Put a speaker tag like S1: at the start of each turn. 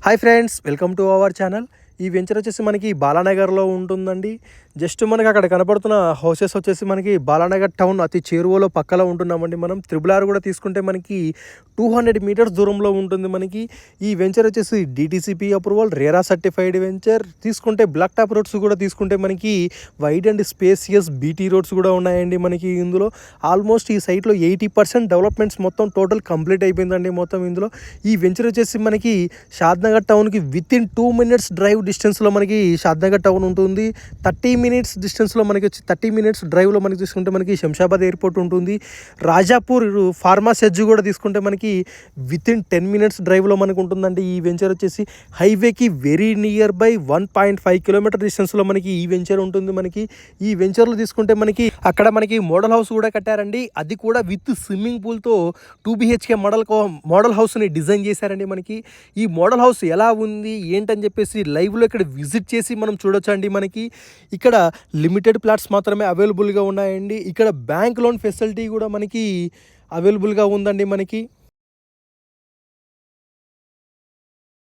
S1: Hi friends, welcome to our channel. ఈ venture వచ్చేసి మనకి బాలానగర్లో ఉంటుందండి. జస్ట్ మనకి అక్కడ కనపడుతున్న హౌసెస్ వచ్చేసి మనకి బాలానగర్ టౌన్ అతి చేరువలో పక్కలో ఉంటున్నామండి. మనం త్రిబుల్ కూడా తీసుకుంటే మనకి 200 మీటర్స్ దూరంలో ఉంటుంది. మనకి ఈ వెంచర్ వచ్చేసి DTCP approval, RERA certified venture. తీసుకుంటే బ్లాక్ టాప్ రోడ్స్ కూడా తీసుకుంటే మనకి wide and spacious BT roads కూడా ఉన్నాయండి. మనకి ఇందులో ఆల్మోస్ట్ ఈ సైట్లో 80% డెవలప్మెంట్స్ మొత్తం టోటల్ కంప్లీట్ అయిపోయిందండి. మొత్తం ఇందులో ఈ వెంచర్ వచ్చేసి మనకి షాద్నగర్ టౌన్కి వితిన్ 2 minutes డ్రైవ్ డిస్టెన్స్లో మనకి షాద్నగర్ టౌన్ ఉంటుంది. 30 minutes డిస్టెన్స్లో మనకి వచ్చి 30 minutes డ్రైవ్లో మనకి తీసుకుంటే మనకి శంషాబాద్ ఎయిర్పోర్ట్ ఉంటుంది. రాజాపూర్ ఫార్మాస్ ఎడ్జ్ కూడా తీసుకుంటే మనకి వితిన్ 10 minutes డ్రైవ్లో మనకు ఉంటుందండి. ఈ వెంచర్ వచ్చేసి హైవేకి వెరీ నియర్ బై 1.5 kilometer డిస్టెన్స్లో మనకి ఈ వెంచర్ ఉంటుంది. మనకి ఈ వెంచర్లో తీసుకుంటే మనకి అక్కడ మనకి మోడల్ హౌస్ కూడా కట్టారండి. అది కూడా విత్ స్విమ్మింగ్ పూల్తో 2 BHK మోడల్ హౌస్ని డిజైన్ చేశారండి. మనకి ఈ మోడల్ హౌస్ ఎలా ఉంది ఏంటని చెప్పేసి లైవ్లో ఇక్కడ విజిట్ చేసి మనం చూడొచ్చండి. మనకి ఇక్కడ లిమిటెడ్ ప్లాట్స్ మాత్రమే అవైలబుల్గా ఉన్నాయండి. ఇక్కడ బ్యాంక్ లోన్ ఫెసిలిటీ కూడా మనకి అవైలబుల్గా ఉందండి. మనకి